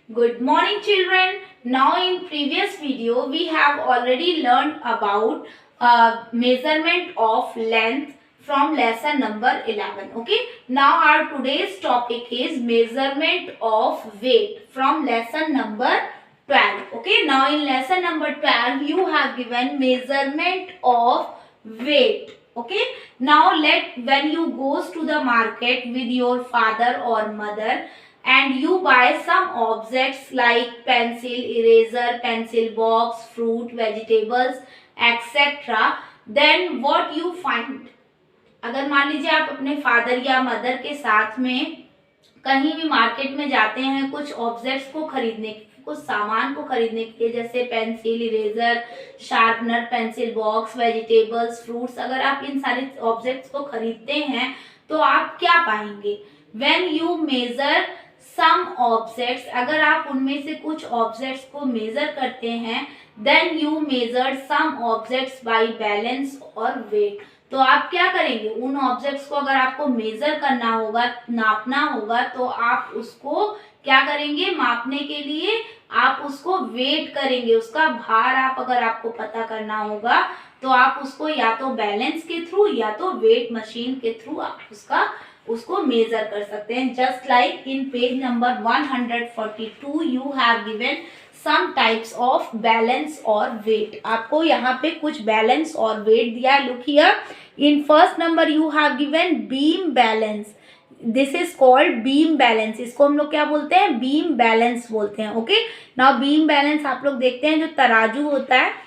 Good morning children. Now in previous video we have already learned about measurement of length from lesson number 11. Okay. Now our today's topic is measurement of weight from lesson number 12. Okay. Now in lesson number 12 you have given measurement of weight. Okay. Now when you goes to the market with your father or mother and you buy some objects like pencil, eraser, pencil box, fruit, vegetables, etc. then what you find? अगर मान लीजिए आप अपने father या mother के साथ में कहीं भी मार्केट में जाते हैं कुछ ऑब्जेक्ट्स को खरीदने के लिए, कुछ सामान को खरीदने के लिए, जैसे pencil, eraser, sharpener, pencil box, vegetables, fruits, अगर आप इन सारे ऑब्जेक्ट्स को खरीदते हैं तो आप क्या पाएंगे? When you measure some objects, अगर आप उनमें से कुछ ऑब्जेक्ट्स को मेजर करते हैं, then you measure some objects by balance और वेट। तो आप क्या करेंगे? उन ऑब्जेक्ट्स को अगर आपको मेजर करना होगा, नापना होगा, तो आप उसको क्या करेंगे? मापने के लिए आप उसको वेट करेंगे, उसका भार आप अगर आपको पता करना होगा तो आप उसको या तो बैलेंस के थ्रू या तो वेट मशीन के थ्रू आप उसको मेजर कर सकते हैं। Just like in page number 142 you have given some types of balance और वेट। आपको यहाँ पे कुछ बैलेंस और वेट दिया है। Look here, in first number you have given beam balance. This is called beam balance. इसको हम लोग क्या बोलते हैं? बीम बैलेंस बोलते हैं। ओके, नाउ बीम बैलेंस आप लोग देखते हैं जो तराजू होता है,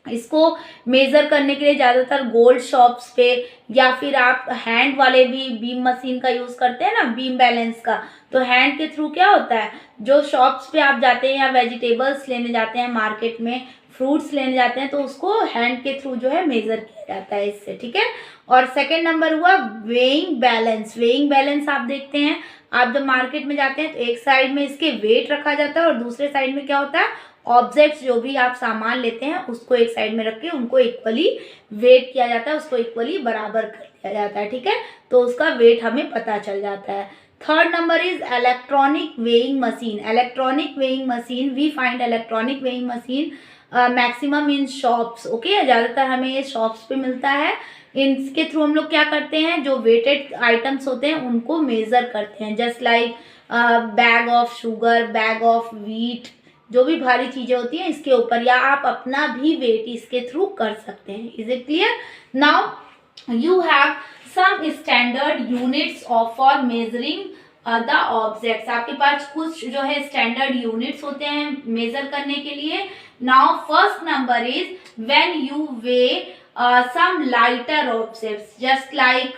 इसको मेजर करने के लिए ज्यादातर गोल्ड शॉप्स पे या फिर आप हैंड वाले भी बीम मशीन का यूज करते हैं ना, बीम बैलेंस का। तो हैंड के थ्रू क्या होता है, जो शॉप्स पे आप जाते हैं या वेजिटेबल्स लेने जाते हैं मार्केट में, फ्रूट्स लेने जाते हैं, तो उसको हैंड के थ्रू जो है मेजर किया जाता है इससे। ठीक है। और सेकेंड नंबर हुआ वेइंग बैलेंस। वेइंग बैलेंस आप देखते हैं, आप जब मार्केट में जाते हैं तो एक साइड में इसके वेट रखा जाता है और दूसरे साइड में क्या होता है, ऑब्जेक्ट्स जो भी आप सामान लेते हैं उसको एक साइड में रख के उनको इक्वली वेट किया जाता है, उसको इक्वली बराबर कर दिया जाता है। ठीक है, तो उसका वेट हमें पता चल जाता है। Third number is electronic weighing machine. Electronic weighing machine, we find electronic weighing machine maximum in shops. Okay, ज़्यादातर हमें ये शॉप्स पे मिलता है। इनके थ्रू हम लोग क्या करते हैं, जो वेटेड आइटम्स होते हैं उनको मेजर करते हैं। Just like bag of sugar, bag of wheat, जो भी भारी चीजें होती हैं इसके ऊपर, या आप अपना भी वेट इसके थ्रू कर सकते हैं। Is it clear? Now you have some standard units of for measuring the objects. आपके पास कुछ जो है स्टैंडर्ड यूनिट्स होते हैं मेजर करने के लिए। Now first number is when you weigh some lighter objects, just like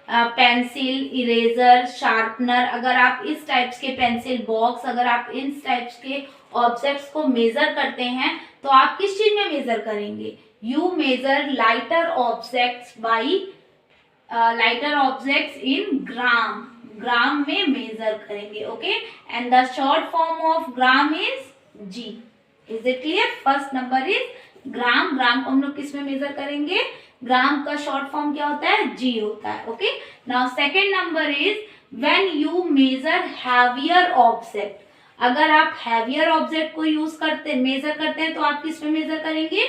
pencil, eraser, sharpener. अगर आप इस टाइप्स के पेंसिल बॉक्स, अगर आप इन टाइप्स के ऑब्जेक्ट्स को मेजर करते हैं तो आप किस चीज में मेजर करेंगे? You measure lighter objects by lighter objects in gram. Gram में मेजर करेंगे। Okay, and the short form of gram is G. Is it clear? First number is gram. ग्राम को हम लोग किस में मेजर करेंगे? ग्राम का शॉर्ट फॉर्म क्या होता है? जी होता है। Okay, now second number is when you measure heavier object. अगर आप हैवियर ऑब्जेक्ट को मेजर करते हैं तो आप किस में मेजर करेंगे?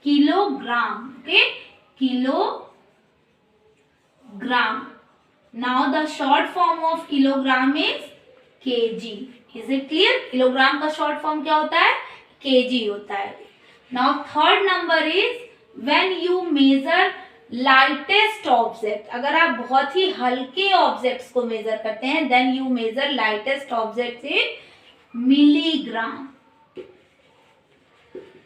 Kilogram. Okay, kilogram. Now the short form of kilogram is KG. Is it clear? Kilogram का शॉर्ट फॉर्म क्या होता है? केजी होता है। Now third number is when you measure lightest object. अगर आप बहुत ही हल्के ऑब्जेक्ट्स को मेजर करते हैं, then you measure lightest object in milligram.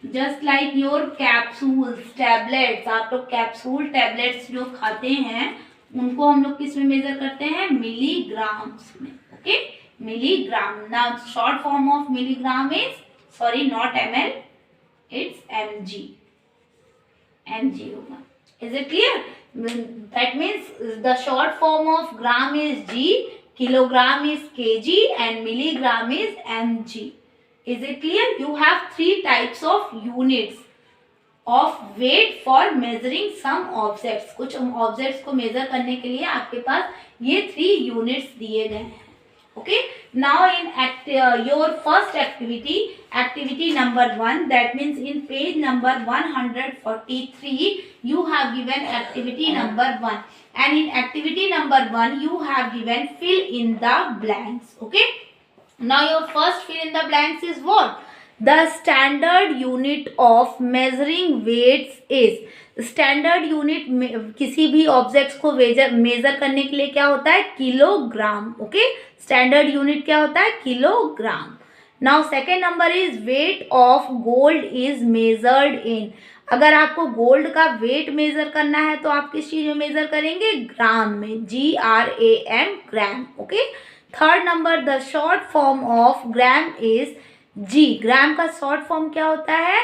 Just like your capsules, tablets. आप लोग कैप्सूल, टैबलेट्स जो खाते हैं उनको हम लोग किस में मेजर करते हैं? मिलीग्राम्स में। Okay, milligram. Now short form of milligram is, sorry not ml, it's mg। mg होगा। Is it clear? That means the short form of gram is g, kilogram is kg and milligram is mg. Is it clear? You have three types of units of weight for measuring some objects. कुछ objects को major करने के लिए आपके पास ये 3 units दिए गए हैं। Okay, Now in your first activity, activity number 1, that means in page number 143, you have given activity number 1, and in activity number 1 you have given fill in the blanks. Okay, now your first fill in the blanks is what? The standard unit of measuring weights is, standard unit किसी भी objects को major करने के लिए क्या होता है? Kilogram. Okay, standard unit क्या होता है? Kilogram. Now second number is weight of gold is measured in. अगर आपको गोल्ड का वेट मेजर करना है तो आप किस चीज में मेजर करेंगे? ग्राम में. GRAM, gram. Okay. Third number, the short form of gram is G. ग्राम का शॉर्ट फॉर्म क्या होता है?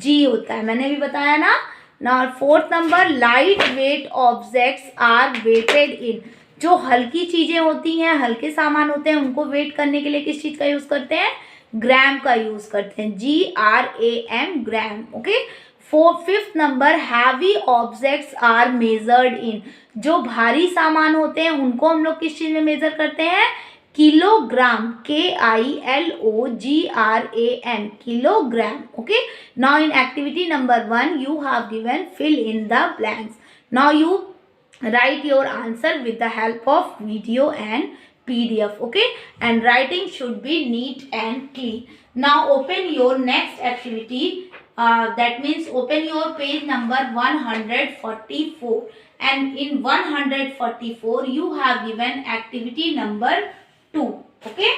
G होता है, मैंने भी बताया ना. Now fourth number, light weight objects are weighted in. जो हल्की चीजें होती हैं, हल्के सामान होते हैं, उनको वेट करने के लिए किस चीज का यूज करते हैं? ग्राम का यूज करते हैं. GRAM, gram. Okay. Fifth number, heavy objects are measured in. जो भारी सामान होते हैं उनको हम लोग किस चीज में मेजर करते हैं? Kilogram. KILOGRAM, kilogram. Okay. Now in activity number 1 you have given fill in the blanks. Now you write your answer with the help of video and PDF. Okay, and writing should be neat and clean. Now open your next activity. That means open your page number 144, and in 144 you have given activity number 2. Okay.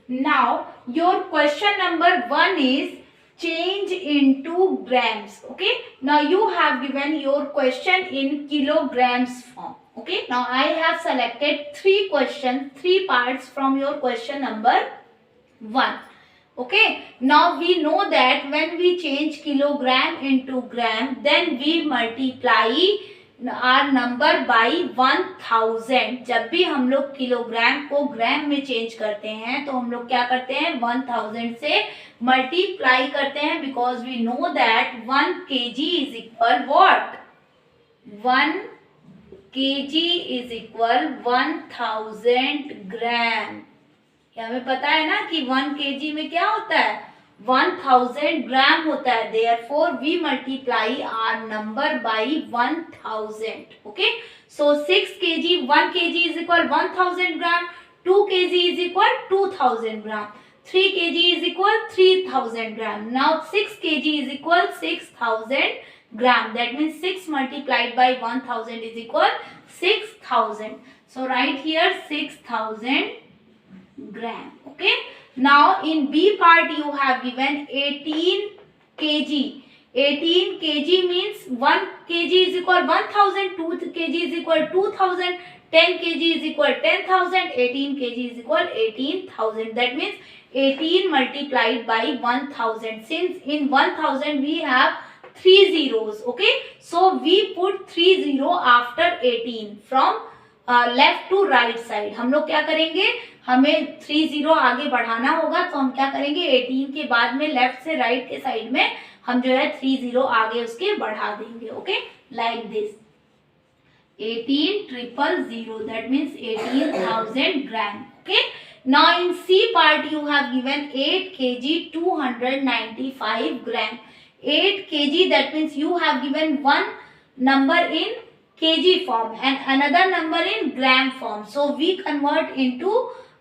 Now your question number 1 is change into grams. Okay. Now you have given your question in kilograms form. Okay. Now I have selected 3 questions, 3 parts from your question number 1. Okay, now we know that when we change kilogram into gram, then we multiply our number by 1000. जब भी हम लोग kilogram को ग्राम में change करते हैं तो हम लोग क्या करते हैं? 1000 से मल्टीप्लाई करते हैं, because we know that 1 kg is equal what? 1 kg is equal 1000 gram. हमें पता है ना कि 1 kg में क्या होता है? 1000 ग्राम होता है. Therefore we multiply our number by 1000. Okay, so 6 kg, 1 kg is equal 1000 gram, 2 kg is equal 2000 gram, 3 kg is equal 3000 gram. Now 6 kg is equal 6000 gram. That means 6 multiplied by 1000 is equal 6000. So write here 6000 gram. Okay. Now in B part you have given 18 kg. 18 kg means 1 kg is equal 1000, 2 kg is equal 2000, 10 kg is equal 10,000, 18 kg is equal 18,000. That means 18 multiplied by 1000. Since in 1000 we have 3 zeros. Okay. So we put 3 zero after 18 from left to right side. हम लोग क्या करेंगे? हमें 3 0 आगे बढ़ाना होगा, तो हम क्या करेंगे? 18 के बाद में लेफ्ट से राइट के साइड में हम जो है 3 0 आगे उसके बढ़ा देंगे. Okay, like this 18,000. That means 18,000 gram. Okay. Now in C part you have given 8 kg 295 gram. 8 kg, that means you have given one number in kg form and another number in gram form. So we convert into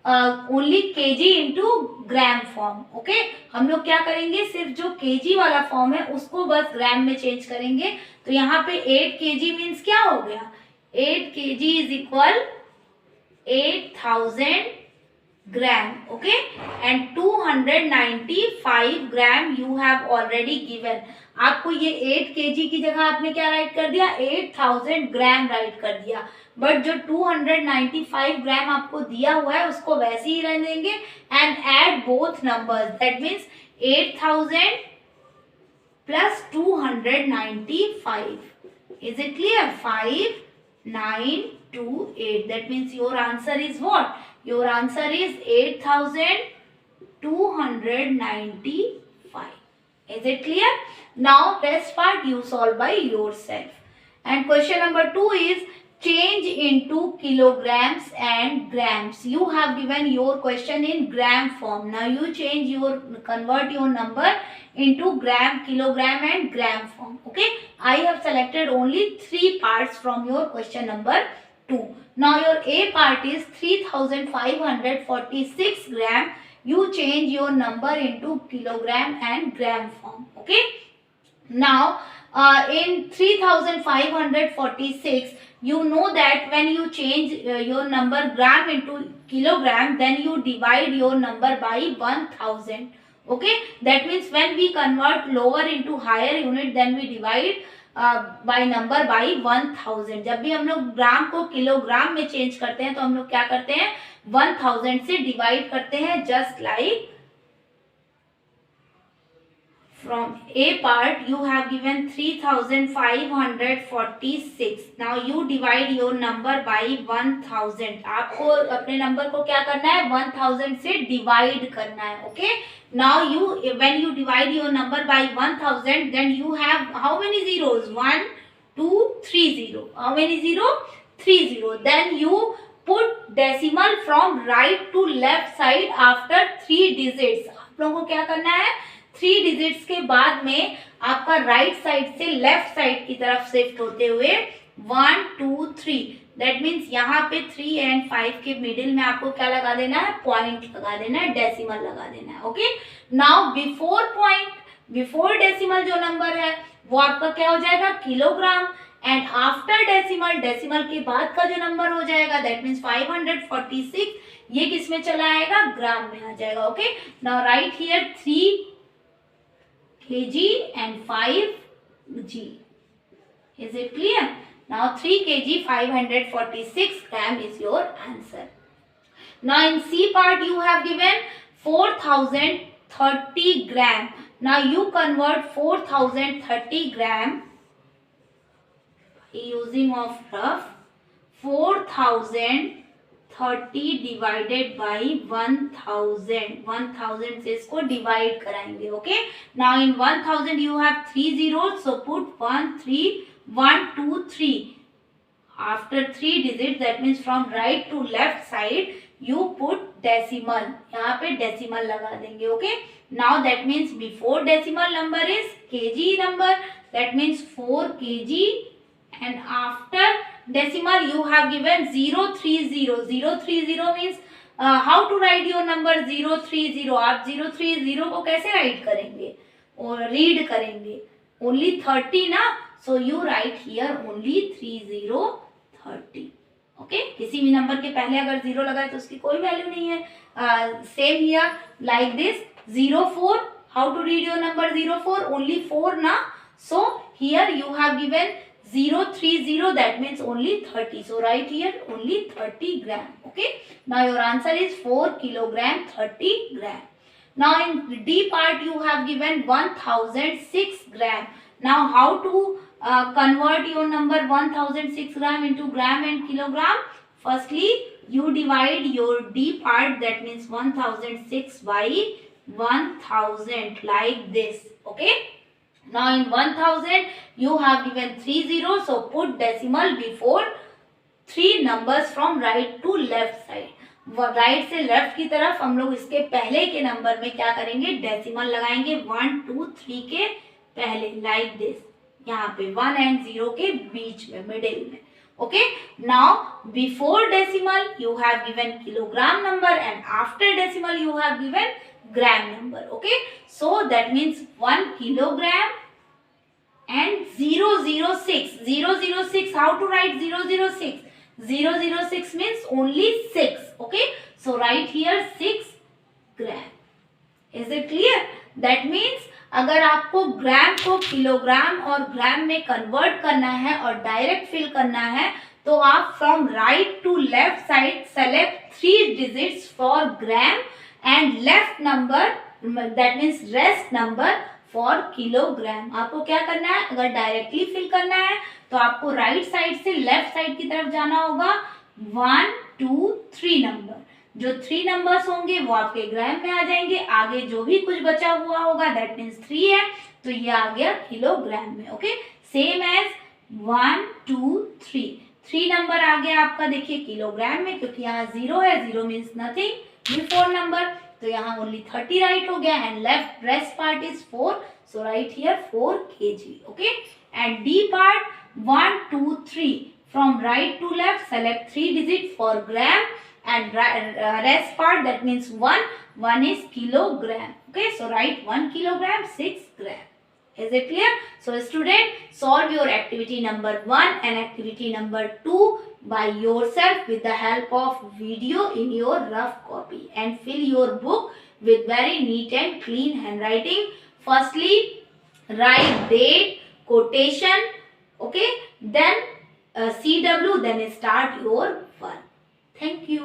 only kg into gram form. Okay, हम लोग क्या करेंगे? सिर्फ जो kg वाला form है उसको बस ग्राम में चेंज करेंगे. तो यहाँ पे 8 kg मीन्स क्या हो गया? 8 kg is equal 8000 gram. Okay, and 295 gram you have already given. आपको ये 8 kg की जगह आपने क्या राइट कर दिया? 8000 ग्राम राइट कर दिया. बट जो 295 ग्राम आपको दिया हुआ है उसको वैसे ही रहने देंगे and add both numbers. That means 8000 plus 295. Is it clear? 5928. That means your answer is what? Your answer is 8295. Is it clear? Now rest part you solve by yourself. And question number 2 is change into kilograms and grams. You have given your question in gram form. Now you convert your number into gram, kilogram and gram form. Okay. I have selected only 3 parts from your question number 2. Now your A part is 3546 gram. You change your number into kilogram and gram form. Okay. Now in 3546, you know that when you change your number gram into kilogram, then you divide your number by 1000. Okay, that means when we convert lower into higher unit, then we divide by number by 1000. जब भी हम लोग ग्राम को kilogram में change करते हैं तो हम लोग क्या करते हैं, 1000 से डिवाइड करते हैं. Just like from A part you have given 3546. Now you divide your number by 1000. आपको अपने नंबर को क्या करना है, 1000 से डिवाइड करना है. Okay, now you when you divide your number by 1000, then you have how many zeros? 1 2 3 0. How many zero? 3 0. Then you put decimal from right to left side after 3 digits. आप लोगों को क्या करना है, 3 डिजिट्स के बाद में आपका राइट साइड से लेफ्ट साइड की तरफ शिफ्ट होते हुए 1 2 3. दैट मीन्स यहाँ पे 3 एंड 5 के मिडिल में आपको क्या लगा देना है, पॉइंट लगा देना है, डेसिमल लगा देना है. Okay, now before point, before decimal जो नंबर है वो आपका क्या हो जाएगा, kilogram. And after decimal, decimal के बाद का जो नंबर हो जाएगा दैट मीन्स 546, ये किस में चला आएगा, ग्राम में आ जाएगा. Okay, now right here 3 kg and 5 g. Is it clear? Now 3 kg 546 gram is your answer. Now in C part you have given 4030 gram. Now you convert 4030 gram by using of rough. 4030 divided by 1000 से इसको divide कराएंगे. Okay, now in 1000 you have 3 zeros, so put 1 3 1 2 3 after 3 digit. That means from right to left side you put decimal, यहाँ पे decimal लगा देंगे. Okay, now that means before decimal number is KG number, that means 4 kg and after decimal you have given 030. 030 means how to write your number 030. आप 030 को कैसे right करेंगे और read करेंगे, ओनली 30 ना, so you right here only 3030. Okay, किसी भी number के पहले अगर 0 लगाए तो उसकी कोई वैल्यू नहीं है. Same here like this 04. How to read your number 04, only 4 ना, so here you have given 030, that means only 30. So write here only 30 gram. Okay. Now your answer is 4 kilogram 30 gram. Now in D part you have given 1006 gram. Now how to convert your number 1006 gram into gram and kilogram? Firstly you divide your D part, that means 1006 by 1000 like this. Okay. Now in 1000 you have given 3 zeros, so put decimal before 3 numbers from right to left side. Right से left की तरफ हम लोग इसके पहले के number में क्या करेंगे, डेसिमल लगाएंगे 1 2 3 के पहले, लाइक दिस. यहाँ पे 1 and 0 के बीच में, मिडिल में. Okay, now before decimal you have given kilogram number and after decimal you have given gram number. Okay, so that means 1 kilogram and 006. 006, how to write 006? 006 means only 6. Okay, so write here 6 gram. Is it clear? That means अगर आपको ग्राम को kilogram और ग्राम में convert करना है और direct fill करना है तो आप from right to left side select 3 digits for gram and left number, that means rest number for kilogram. आपको क्या करना है, अगर डायरेक्टली फिल करना है तो आपको राइट साइड से लेफ्ट साइड की तरफ जाना होगा 1 2 3 नंबर. जो 3 नंबर्स होंगे वो आपके ग्राम में आ जाएंगे, आगे जो भी कुछ बचा हुआ होगा दैट मीन्स 3 है तो ये आ गया किलोग्राम में। ओके, सेम एज 1 2 3, 3 नंबर आ गया आपका देखिए किलोग्राम में, क्योंकि यहाँ 0 है, 0 मीन्स नथिंग, ये 4 नंबर, तो यहाँ ओनली 30 राइट हो गया, and left rest part is 4, so right here 4 kg। Okay, and D part 1 2 3, from right to left select 3 digit for gram, and rest part that means 1 is kilogram। Okay, so write 1 kilogram 6 gram। Is it clear? So student, solve your activity number 1 and activity number 2 by yourself with the help of video in your rough copy, and fill your book with very neat and clean handwriting. Firstly, write date, quotation, okay, then CW, then start your work. Thank you.